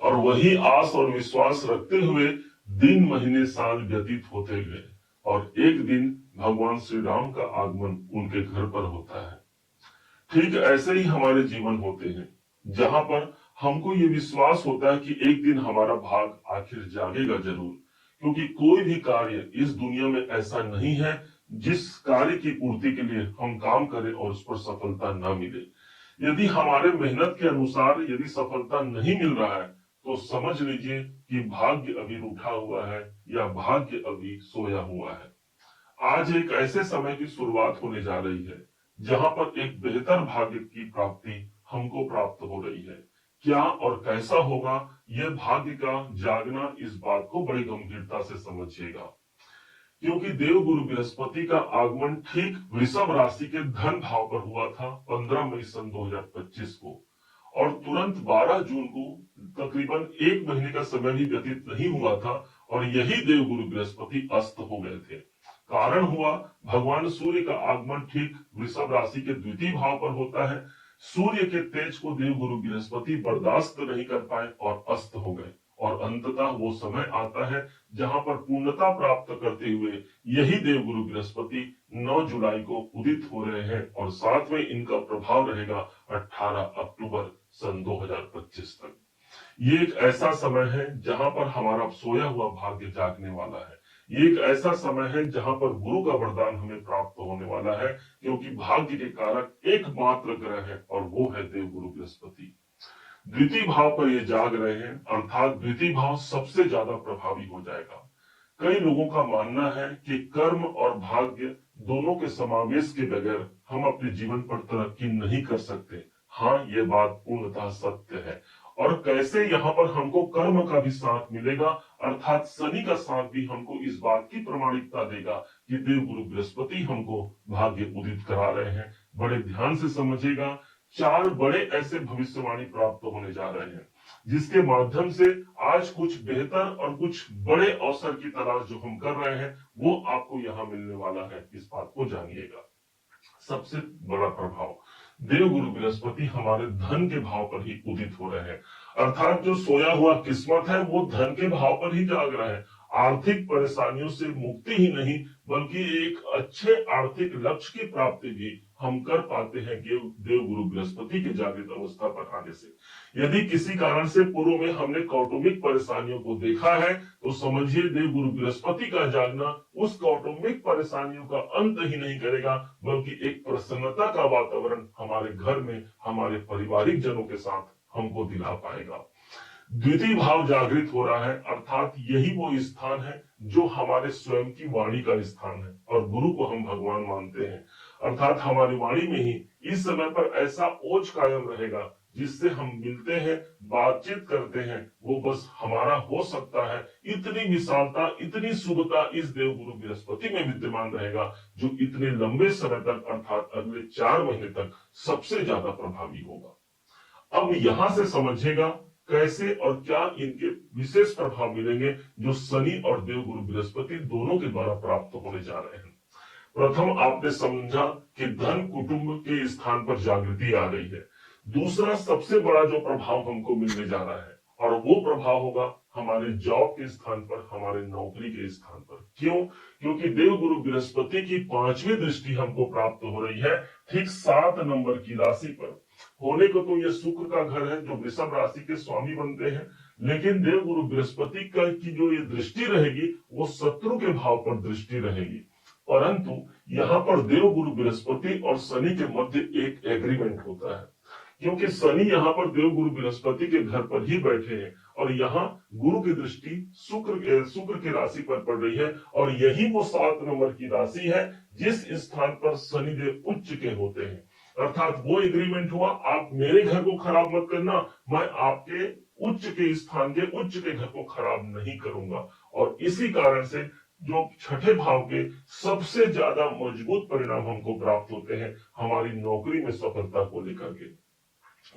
और वही आस और विश्वास रखते हुए दिन महीने साल व्यतीत होते गए और एक दिन भगवान श्री राम का आगमन उनके घर पर होता है। ठीक ऐसे ही हमारे जीवन होते हैं, जहां पर हमको ये विश्वास होता है कि एक दिन हमारा भाग आखिर जागेगा जरूर, क्योंकि कोई भी कार्य इस दुनिया में ऐसा नहीं है जिस कार्य की पूर्ति के लिए हम काम करें और उस पर सफलता ना मिले। यदि हमारे मेहनत के अनुसार यदि सफलता नहीं मिल रहा है तो समझ लीजिए कि भाग्य अभी रूठा हुआ है या भाग्य अभी सोया हुआ है। आज एक ऐसे समय की शुरुआत होने जा रही है जहां पर एक बेहतर भाग्य की प्राप्ति हमको प्राप्त हो रही है। क्या और कैसा होगा, यह भाग्य का जागना इस बात को बड़ी गंभीरता से समझिएगा, क्योंकि देव गुरु बृहस्पति का आगमन ठीक वृषभ राशि के धन भाव पर हुआ था 15 मई सन 2025 को, और तुरंत 12 जून को तकरीबन एक महीने का समय भी व्यतीत नहीं हुआ था और यही देव गुरु बृहस्पति अस्त हो गए थे। कारण हुआ भगवान सूर्य का आगमन ठीक वृषभ राशि के द्वितीय भाव पर होता है। सूर्य के तेज को देव गुरु बृहस्पति बर्दाश्त नहीं कर पाए और अस्त हो गए, और अंततः वो समय आता है जहां पर पूर्णता प्राप्त करते हुए यही देव गुरु बृहस्पति 9 जुलाई को उदित हो रहे हैं और साथ में इनका प्रभाव रहेगा 18 अक्टूबर सन 2025 तक। ये एक ऐसा समय है जहां पर हमारा सोया हुआ भाग्य जागने वाला है। ये एक ऐसा समय है जहां पर गुरु का वरदान हमें प्राप्त होने वाला है, क्योंकि भाग्य के कारक एकमात्र ग्रह है और वो है देव गुरु बृहस्पति। द्वितीय भाव पर ये जाग रहे हैं, अर्थात द्वितीय भाव सबसे ज्यादा प्रभावी हो जाएगा। कई लोगों का मानना है कि कर्म और भाग्य दोनों के समावेश के बगैर हम अपने जीवन पर तरक्की नहीं कर सकते। हाँ, ये बात पूर्णतः सत्य है। और कैसे यहाँ पर हमको कर्म का भी साथ मिलेगा, अर्थात शनि का साथ भी हमको इस बात की प्रमाणिकता देगा कि देव गुरु बृहस्पति हमको भाग्य उदित करा रहे हैं। बड़े ध्यान से समझिएगा, 4 बड़े ऐसे भविष्यवाणी प्राप्त होने जा रहे हैं जिसके माध्यम से आज कुछ बेहतर और कुछ बड़े अवसर की तलाश जो हम कर रहे हैं वो आपको यहाँ मिलने वाला है। इस बात को जानिएगा। सबसे बड़ा प्रभाव, देव गुरु बृहस्पति हमारे धन के भाव पर ही उदित हो रहे हैं, अर्थात जो सोया हुआ किस्मत है वो धन के भाव पर ही जाग रहा है। आर्थिक परेशानियों से मुक्ति ही नहीं बल्कि एक अच्छे आर्थिक लक्ष्य की प्राप्ति भी हम कर पाते हैं देव गुरु बृहस्पति के जागृत अवस्था पर आने से। यदि किसी कारण से पूर्व में हमने कौटुंबिक परेशानियों को देखा है तो समझिए देव गुरु बृहस्पति का जागना उस कौटुंबिक परेशानियों का अंत ही नहीं करेगा, बल्कि एक प्रसन्नता का वातावरण हमारे घर में हमारे पारिवारिक जनों के साथ हमको दिला पाएगा। द्वितीय भाव जागृत हो रहा है, अर्थात यही वो स्थान है जो हमारे स्वयं की वाणी का स्थान है और गुरु को हम भगवान मानते हैं। अर्थात हमारी वाणी में ही इस समय पर ऐसा ओज कायम रहेगा जिससे हम मिलते हैं, बातचीत करते हैं, वो बस हमारा हो सकता है। इतनी विशालता, इतनी शुभता इस देव गुरु बृहस्पति में विद्यमान रहेगा जो इतने लंबे समय तक अर्थात अगले 4 महीने तक सबसे ज्यादा प्रभावी होगा। अब यहां से समझिएगा कैसे और क्या इनके विशेष प्रभाव मिलेंगे जो शनि और देव गुरु बृहस्पति दोनों के द्वारा प्राप्त होने जा रहे हैं। प्रथम आपने समझा कि धन कुटुंब के स्थान पर जागृति आ रही है। दूसरा सबसे बड़ा जो प्रभाव हमको मिलने जा रहा है और वो प्रभाव होगा हमारे जॉब के स्थान पर, हमारे नौकरी के स्थान पर। क्यों? क्योंकि देव गुरु बृहस्पति की 5वीं दृष्टि हमको प्राप्त हो रही है ठीक 7 नंबर की राशि पर। होने को तो यह शुक्र का घर है जो वृषभ राशि के स्वामी बनते हैं, लेकिन देव गुरु बृहस्पति की जो ये दृष्टि रहेगी वो शत्रु के भाव पर दृष्टि रहेगी। परंतु यहाँ पर देव गुरु बृहस्पति और शनि के मध्य एक एग्रीमेंट होता है, क्योंकि शनि यहाँ पर देव गुरु बृहस्पति के घर पर ही बैठे हैं और यहाँ गुरु की दृष्टि शुक्र की राशि पर पड़ रही है और यही वो 7 नंबर की राशि है जिस स्थान पर शनिदेव उच्च के होते हैं। अर्थात वो एग्रीमेंट हुआ, आप मेरे घर को खराब मत करना, मैं आपके उच्च के स्थान के उच्च के घर को खराब नहीं करूंगा। और इसी कारण से जो छठे भाव के सबसे ज्यादा मजबूत परिणाम हमको प्राप्त होते हैं हमारी नौकरी में सफलता को लेकर के।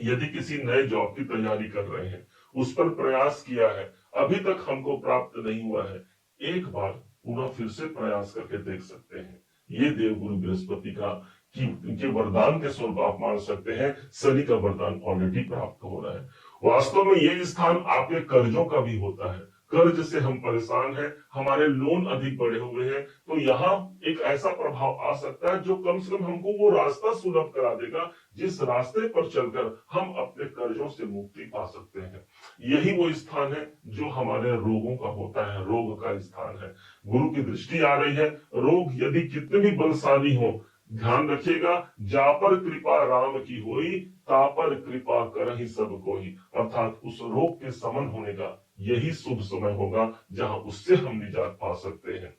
यदि किसी नए जॉब की तैयारी कर रहे हैं, उस पर प्रयास किया है, अभी तक हमको प्राप्त नहीं हुआ है, एक बार पुनः फिर से प्रयास करके देख सकते हैं। ये देव गुरु बृहस्पति का के वरदान के स्वरूप आप मान सकते हैं। शनि का वरदान ऑलरेडी प्राप्त हो रहा है। वास्तव में ये स्थान आपके कर्जों का भी होता है। कर्ज से हम परेशान हैं, हमारे लोन अधिक बढ़े हुए हैं, तो यहाँ एक ऐसा प्रभाव आ सकता है जो कम से कम हमको वो रास्ता सुलभ करा देगा जिस रास्ते पर चलकर हम अपने कर्जों से मुक्ति पा सकते हैं। यही वो स्थान है जो हमारे रोगों का होता है, रोग का स्थान है। गुरु की दृष्टि आ रही है, रोग यदि कितने भी बलशाली हो, ध्यान रखिएगा, जा पर कृपा राम की होई, ता पर कृपा करहि सब कोई। अर्थात उस रोग के समन होने का यही शुभ समय होगा जहां उससे हम निजात पा सकते हैं।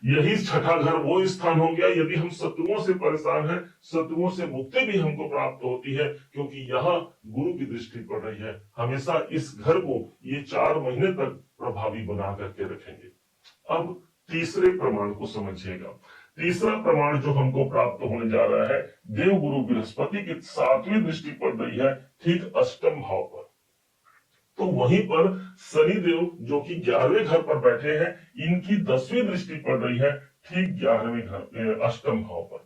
यही छठा घर वो स्थान हो गया यदि हम शत्रुओं से परेशान हैं, शत्रुओं से मुक्ति भी हमको प्राप्त होती है, क्योंकि यहाँ गुरु की दृष्टि पड़ रही है। हमेशा इस घर को ये 4 महीने तक प्रभावी बना करके रखेंगे। अब तीसरे प्रमाण को समझिएगा। तीसरा प्रमाण जो हमको प्राप्त होने जा रहा है, देव गुरु बृहस्पति की 7वीं दृष्टि पड़ रही है ठीक अष्टम भाव पर। तो वहीं पर शनिदेव जो कि 11वें घर पर बैठे हैं, इनकी 10वीं दृष्टि पड़ रही है ठीक 11वें घर अष्टम भाव पर।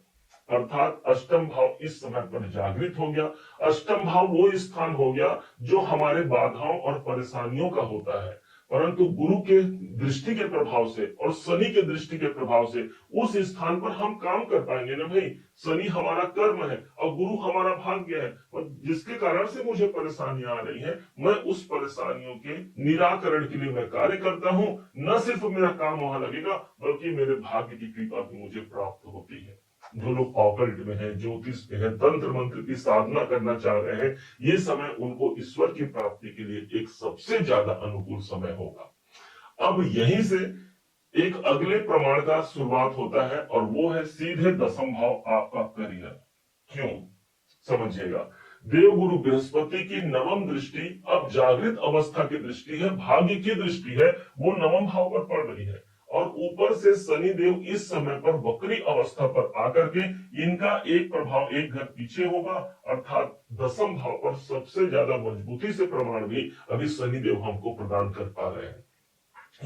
अर्थात अष्टम भाव इस समय पर जागृत हो गया। अष्टम भाव वो स्थान हो गया जो हमारे बाधाओं और परेशानियों का होता है, परंतु गुरु के दृष्टि के प्रभाव से और शनि के दृष्टि के प्रभाव से उस स्थान पर हम काम कर पाएंगे ना भाई। शनि हमारा कर्म है और गुरु हमारा भाग्य है, और जिसके कारण से मुझे परेशानियां आ रही हैं, मैं उस परेशानियों के निराकरण के लिए मैं कार्य करता हूं। न सिर्फ मेरा काम वहां लगेगा, बल्कि मेरे भाग्य की कृपा भी मुझे प्राप्त होती है। जो लोग ऑकल्ट में हैं, ज्योतिष में हैं, तंत्र मंत्र की साधना करना चाह रहे हैं, ये समय उनको ईश्वर की प्राप्ति के लिए एक सबसे ज्यादा अनुकूल समय होगा। अब यहीं से एक अगले प्रमाण का शुरुआत होता है, और वो है सीधे 10वां भाव, आपका करियर। क्यों, समझिएगा। देव गुरु बृहस्पति की 9वीं दृष्टि अब जागृत अवस्था की दृष्टि है, भाग्य की दृष्टि है, वो 9वें भाव पर पड़ रही है। और ऊपर से शनि देव इस समय पर वक्री अवस्था पर आकर के इनका एक प्रभाव एक घर पीछे होगा, अर्थात 10वें भाव पर सबसे ज्यादा मजबूती से प्रमाण भी अभी शनि देव हमको प्रदान कर पा रहे हैं।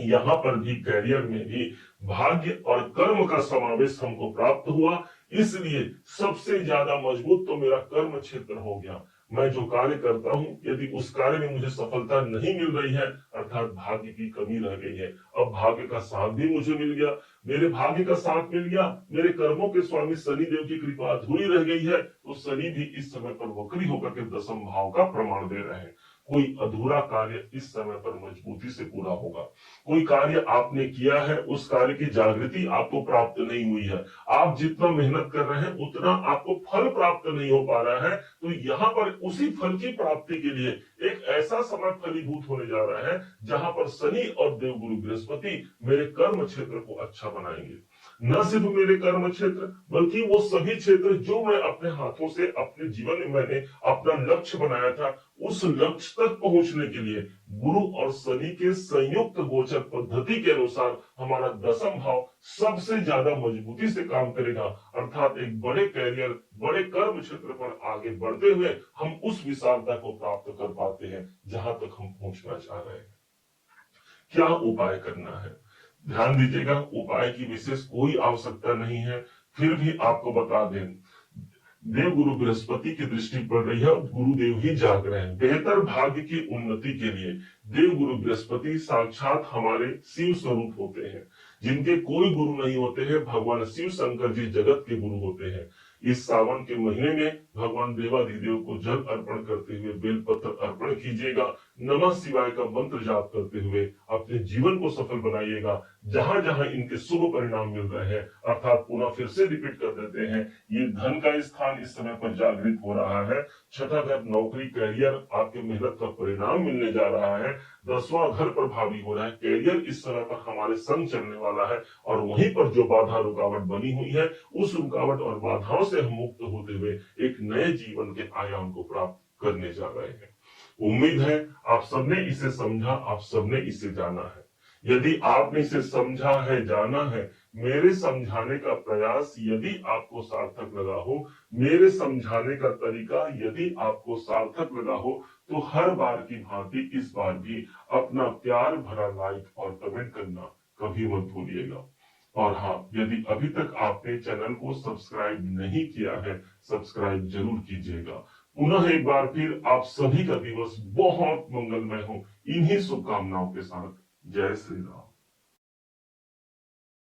यहाँ पर भी कैरियर में भी भाग्य और कर्म का समावेश हमको प्राप्त हुआ, इसलिए सबसे ज्यादा मजबूत तो मेरा कर्म क्षेत्र हो गया। मैं जो कार्य करता हूं, यदि उस कार्य में मुझे सफलता नहीं मिल रही है, अर्थात भाग्य की कमी रह गई है, अब भाग्य का साथ भी मुझे मिल गया। मेरे भाग्य का साथ मिल गया, मेरे कर्मों के स्वामी शनि देव की कृपा अधूरी रह गई है, तो शनि भी इस समय पर वक्री होकर के 10वें भाव का प्रमाण दे रहे हैं। कोई अधूरा कार्य इस समय पर मजबूती से पूरा होगा। कोई कार्य आपने किया है, उस कार्य की जागृति आपको प्राप्त नहीं हुई है, आप जितना मेहनत कर रहे हैं उतना आपको फल प्राप्त नहीं हो पा रहा है, तो यहाँ पर उसी फल की प्राप्ति के लिए एक ऐसा समय फलीभूत होने जा रहा है जहां पर शनि और देवगुरु बृहस्पति मेरे कर्म क्षेत्र को अच्छा बनाएंगे। न सिर्फ मेरे कर्म क्षेत्र, बल्कि वो सभी क्षेत्र जो मैं अपने हाथों से अपने जीवन में मैंने अपना लक्ष्य बनाया था, उस लक्ष्य तक पहुंचने के लिए गुरु और शनि के संयुक्त गोचर पद्धति के अनुसार हमारा 10वां भाव सबसे ज्यादा मजबूती से काम करेगा। अर्थात एक बड़े कैरियर, बड़े कर्म क्षेत्र पर आगे बढ़ते हुए हम उस विशालता को प्राप्त कर पाते हैं जहां तक हम पहुंचना चाह रहे हैं। क्या उपाय करना है, ध्यान दीजिएगा। उपाय की विशेष कोई आवश्यकता नहीं है, फिर भी आपको बता दें, देव गुरु बृहस्पति की दृष्टि पड़ रही है, गुरुदेव ही जाग रहे हैं। बेहतर भाग्य की उन्नति के लिए देव गुरु बृहस्पति साक्षात हमारे शिव स्वरूप होते हैं। जिनके कोई गुरु नहीं होते हैं, भगवान शिव शंकर जी जगत के गुरु होते हैं। इस सावन के महीने में भगवान देवाधिदेव को जल अर्पण करते हुए बेलपत्र अर्पण कीजिएगा, नमः शिवाय का मंत्र जाप करते हुए अपने जीवन को सफल बनाइएगा। जहां जहां इनके शुभ परिणाम मिल रहे हैं, अर्थात पुनः फिर से रिपीट कर देते हैं, ये धन का स्थान इस समय पर जागृत हो रहा है, 6ठा घर नौकरी कैरियर आपके मेहनत का परिणाम मिलने जा रहा है, 10वां घर प्रभावी हो रहा है, कैरियर इस समय पर हमारे संग चलने वाला है, और वहीं पर जो बाधा रुकावट बनी हुई है, उस रुकावट और बाधाओं से हम मुक्त होते हुए एक नए जीवन के आयाम को प्राप्त करने जा रहे हैं। उम्मीद है आप सबने इसे समझा, आप सबने इसे जाना है। यदि आपने इसे समझा है, जाना है, मेरे समझाने का प्रयास यदि आपको सार्थक लगा हो, मेरे समझाने का तरीका यदि आपको सार्थक लगा हो, तो हर बार की भांति इस बार भी अपना प्यार भरा लाइक और कमेंट करना कभी मत भूलिएगा। और हाँ, यदि अभी तक आपने चैनल को सब्सक्राइब नहीं किया है, सब्सक्राइब जरूर कीजिएगा। पुनः एक बार फिर आप सभी का दिवस बहुत मंगलमय हो, इन्हीं शुभकामनाओं के साथ। जय श्री राम।